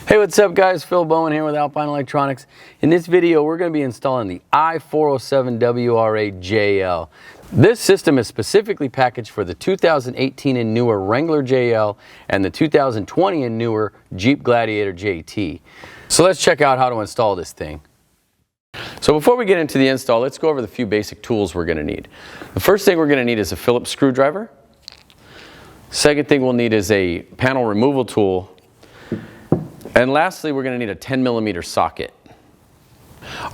Hey, what's up guys? Phil Bowen here with Alpine Electronics. In this video, we're going to be installing the i407-WRA-JL. This system is specifically packaged for the 2018 and newer Wrangler JL and the 2020 and newer Jeep Gladiator JT. So let's check out how to install this thing. So before we get into the install, let's go over the few basic tools we're going to need. The first thing we're going to need is a Phillips screwdriver. Second thing we'll need is a panel removal tool. And lastly, we're going to need a 10mm socket.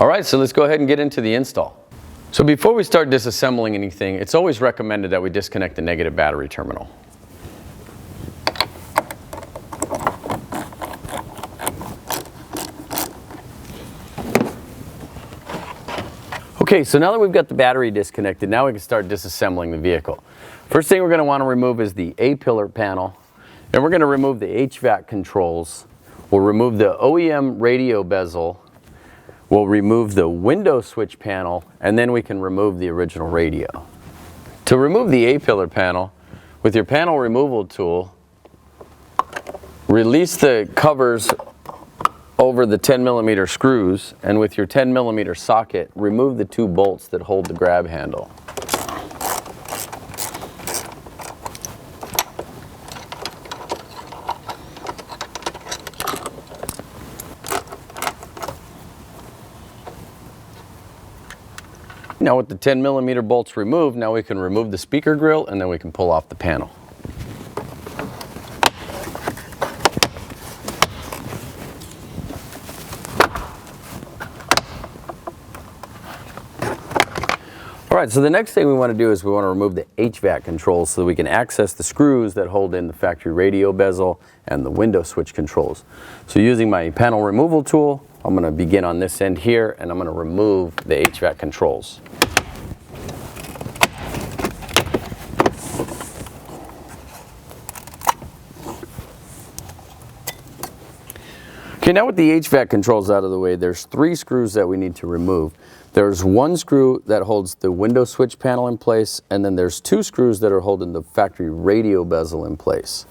All right, so let's go ahead and get into the install. So before we start disassembling anything, it's always recommended that we disconnect the negative battery terminal. Okay, so now that we've got the battery disconnected, now we can start disassembling the vehicle. First thing we're going to want to remove is the A-pillar panel. Then we're going to remove the HVAC controls. We'll remove the OEM radio bezel, we'll remove the window switch panel, and then we can remove the original radio. To remove the A-pillar panel, with your panel removal tool, release the covers over the 10mm screws, and with your 10mm socket, remove the two bolts that hold the grab handle. Now with the 10mm bolts removed, now we can remove the speaker grill and then we can pull off the panel. Alright, so the next thing we want to do is we want to remove the HVAC controls so that we can access the screws that hold in the factory radio bezel and the window switch controls. So using my panel removal tool, I'm going to begin on this end here and I'm going to remove the HVAC controls. Okay, now with the HVAC controls out of the way, there's three screws that we need to remove. There's one screw that holds the window switch panel in place, and then there's two screws that are holding the factory radio bezel in place.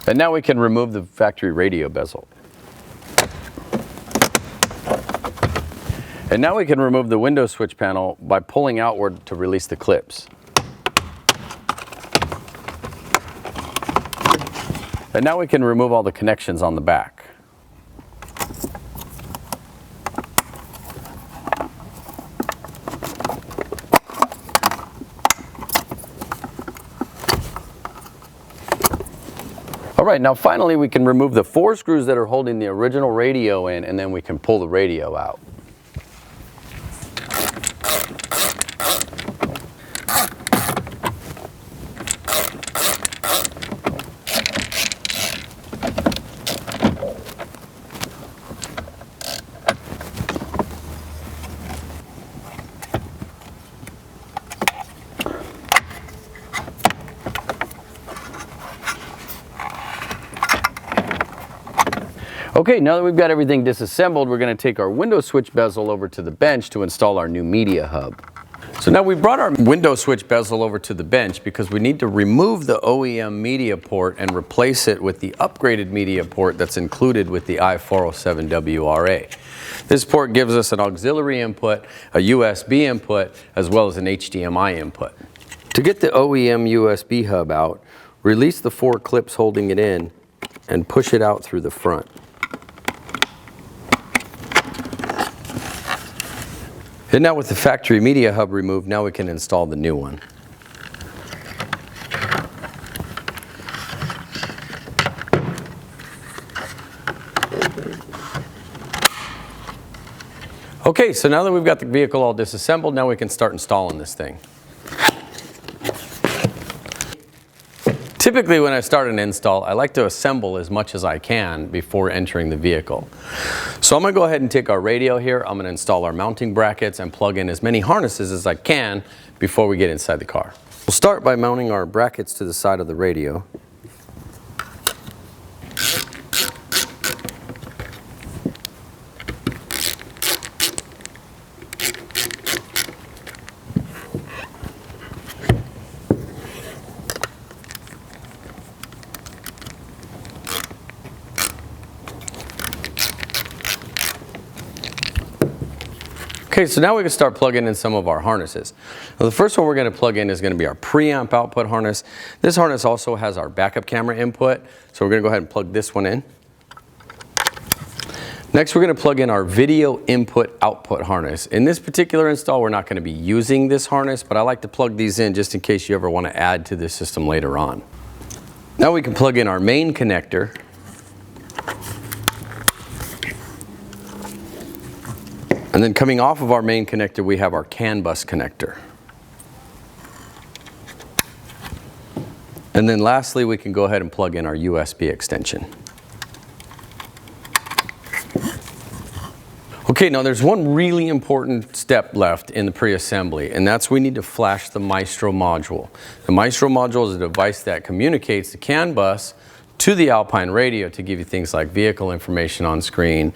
And now we can remove the factory radio bezel. And now we can remove the window switch panel by pulling outward to release the clips. And now we can remove all the connections on the back. All right, now finally we can remove the four screws that are holding the original radio in, and then we can pull the radio out. Okay, now that we've got everything disassembled, we're going to take our window switch bezel over to the bench to install our new media hub. So now we brought our window switch bezel over to the bench because we need to remove the OEM media port and replace it with the upgraded media port that's included with the i407-WRA. This port gives us an auxiliary input, a USB input, as well as an HDMI input. To get the OEM USB hub out, release the four clips holding it in and push it out through the front. And now with the factory media hub removed, now we can install the new one. Okay, so now that we've got the vehicle all disassembled, now we can start installing this thing. Typically when I start an install, I like to assemble as much as I can before entering the vehicle. So I'm going to go ahead and take our radio here, I'm going to install our mounting brackets and plug in as many harnesses as I can before we get inside the car. We'll start by mounting our brackets to the side of the radio. Okay, so now we can start plugging in some of our harnesses. Now, the first one we're going to plug in is going to be our preamp output harness. This harness also has our backup camera input, so we're going to go ahead and plug this one in. Next, we're going to plug in our video input output harness. In this particular install, we're not going to be using this harness, but I like to plug these in just in case you ever want to add to this system later on. Now we can plug in our main connector. And then coming off of our main connector, we have our CAN bus connector. And then lastly, we can go ahead and plug in our USB extension. Okay, now there's one really important step left in the pre-assembly, and that's we need to flash the Maestro module. The Maestro module is a device that communicates the CAN bus to the Alpine radio to give you things like vehicle information on screen,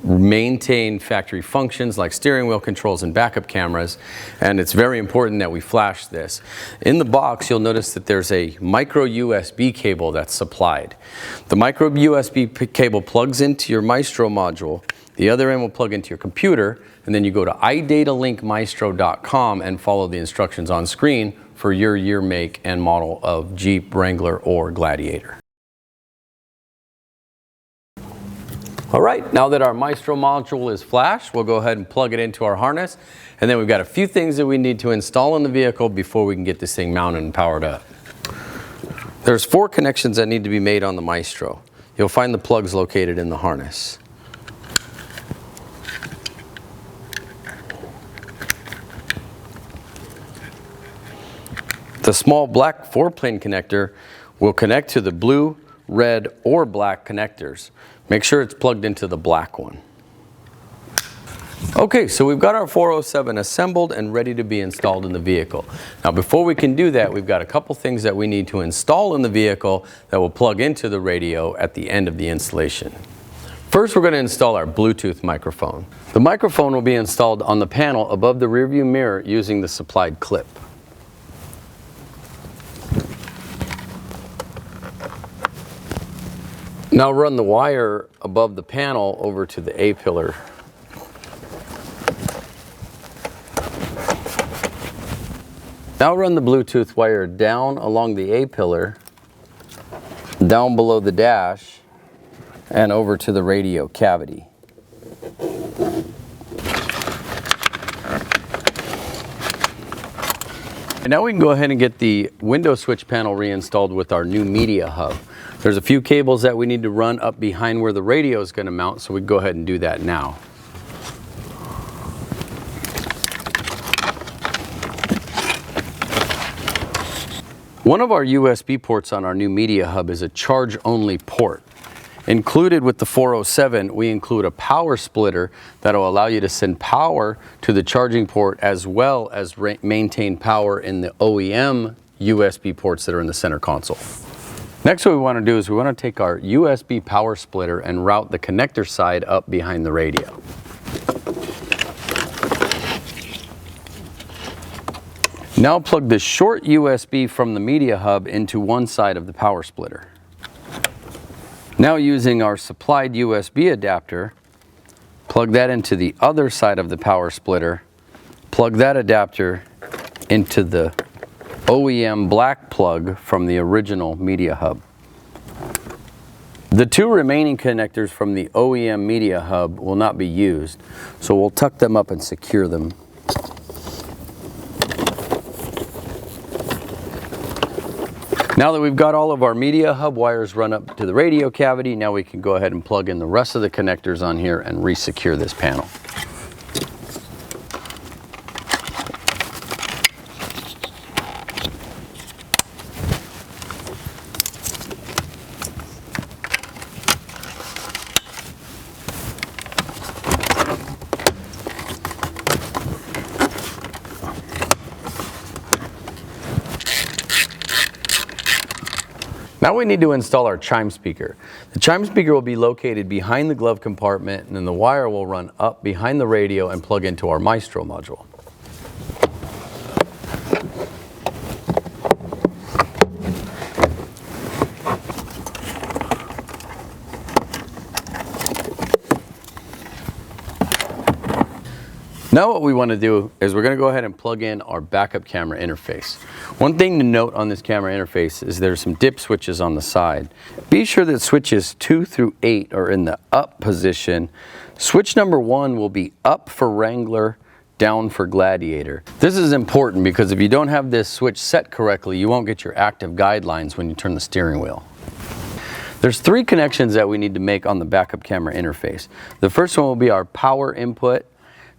maintain factory functions like steering wheel controls and backup cameras, and it's very important that we flash this. In the box, you'll notice that there's a micro USB cable that's supplied. The micro USB cable plugs into your Maestro module. The other end will plug into your computer, and then you go to iDatalink-maestro.com and follow the instructions on screen for your year, make, and model of Jeep Wrangler or Gladiator. All right, now that our Maestro module is flashed, we'll go ahead and plug it into our harness, and then we've got a few things that we need to install in the vehicle before we can get this thing mounted and powered up. There's 4 connections that need to be made on the Maestro. You'll find the plugs located in the harness. The small black 4-pin connector will connect to the blue, red, or black connectors. Make sure it's plugged into the black one. Okay, so we've got our 407 assembled and ready to be installed in the vehicle. Now before we can do that, we've got a couple things that we need to install in the vehicle that will plug into the radio at the end of the installation. First, we're going to install our Bluetooth microphone. The microphone will be installed on the panel above the rearview mirror using the supplied clip. Now run the wire above the panel over to the A-pillar. Now run the Bluetooth wire down along the A-pillar, down below the dash, and over to the radio cavity. And now we can go ahead and get the window switch panel reinstalled with our new media hub. There's a few cables that we need to run up behind where the radio is going to mount, so we can go ahead and do that now. One of our USB ports on our new media hub is a charge-only port. Included with the 407, we include a power splitter that will allow you to send power to the charging port as well as maintain power in the OEM USB ports that are in the center console. Next, what we want to do is we want to take our USB power splitter and route the connector side up behind the radio. Now plug the short USB from the media hub into one side of the power splitter. Now using our supplied USB adapter, plug that into the other side of the power splitter, plug that adapter into the OEM black plug from the original media hub. The 2 remaining connectors from the OEM media hub will not be used, so we'll tuck them up and secure them. Now that we've got all of our media hub wires run up to the radio cavity, now we can go ahead and plug in the rest of the connectors on here and re-secure this panel. Now we need to install our chime speaker. The chime speaker will be located behind the glove compartment, and then the wire will run up behind the radio and plug into our Maestro module. Now what we want to do is we're going to go ahead and plug in our backup camera interface. One thing to note on this camera interface is there's some dip switches on the side. Be sure that switches 2 through 8 are in the up position. Switch number 1 will be up for Wrangler, down for Gladiator. This is important because if you don't have this switch set correctly, you won't get your active guidelines when you turn the steering wheel. There's 3 connections that we need to make on the backup camera interface. The first one will be our power input.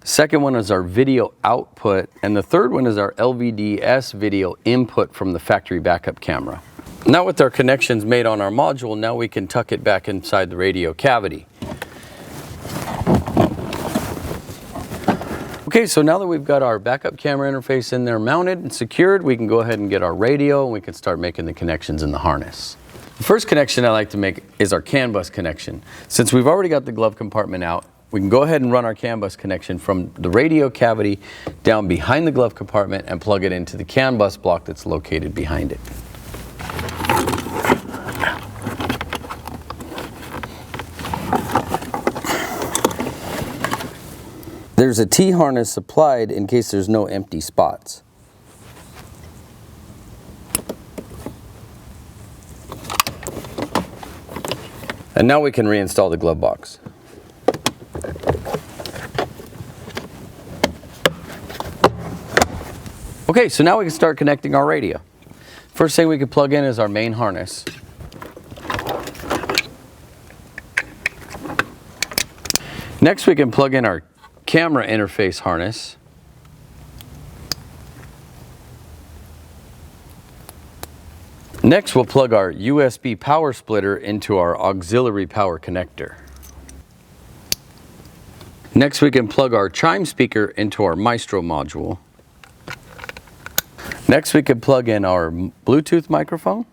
The second one is our video output, and the third one is our LVDS video input from the factory backup camera. Now with our connections made on our module, now we can tuck it back inside the radio cavity. Okay, so now that we've got our backup camera interface in there mounted and secured, we can go ahead and get our radio and we can start making the connections in the harness. The first connection I like to make is our CAN bus connection. Since we've already got the glove compartment out, we can go ahead and run our CAN bus connection from the radio cavity down behind the glove compartment and plug it into the CAN bus block that's located behind it. There's a T-harness supplied in case there's no empty spots. And now we can reinstall the glove box. Okay, so now we can start connecting our radio. First thing we can plug in is our main harness. Next we can plug in our camera interface harness. Next we'll plug our USB power splitter into our auxiliary power connector. Next we can plug our chime speaker into our Maestro module. Next we can plug in our Bluetooth microphone.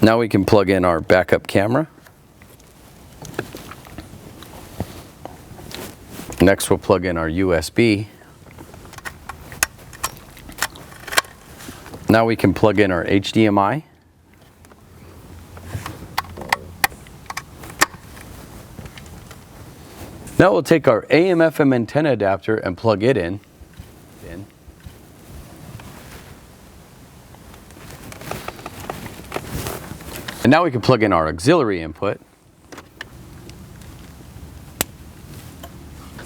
Now we can plug in our backup camera. Next we'll plug in our USB. Now we can plug in our HDMI. Now we'll take our AM/FM antenna adapter and plug it in. And now we can plug in our auxiliary input.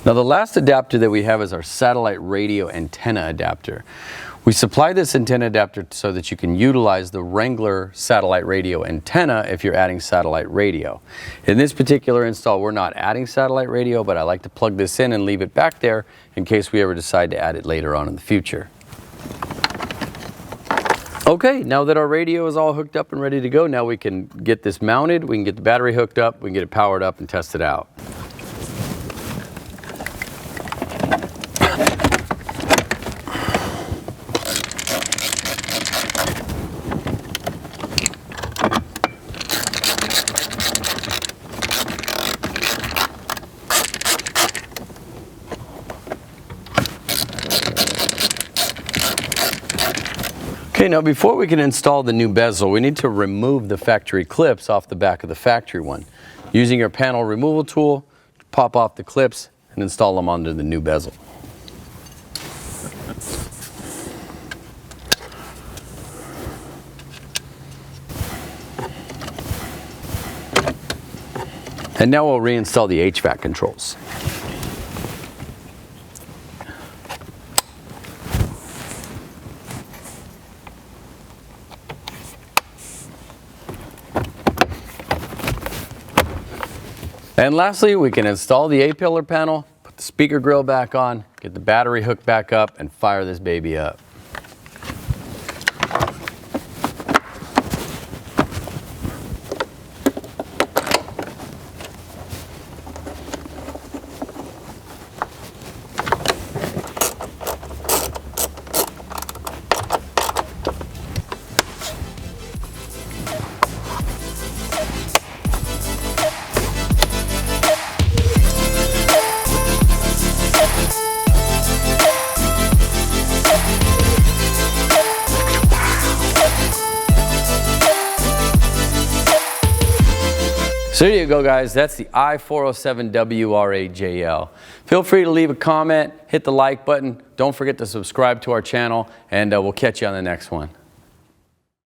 Now the last adapter that we have is our satellite radio antenna adapter. We supply this antenna adapter so that you can utilize the Wrangler satellite radio antenna if you're adding satellite radio. In this particular install, we're not adding satellite radio, but I like to plug this in and leave it back there in case we ever decide to add it later on in the future. Okay, now that our radio is all hooked up and ready to go, now we can get this mounted, we can get the battery hooked up, we can get it powered up and test it out. Okay, now before we can install the new bezel, we need to remove the factory clips off the back of the factory one. Using your panel removal tool, pop off the clips and install them onto the new bezel. And now we'll reinstall the HVAC controls. And lastly, we can install the A-pillar panel, put the speaker grill back on, get the battery hooked back up, and fire this baby up. So there you go, guys. That's the i407-WRA-JL. Feel free to leave a comment, hit the like button. Don't forget to subscribe to our channel, and we'll catch you on the next one.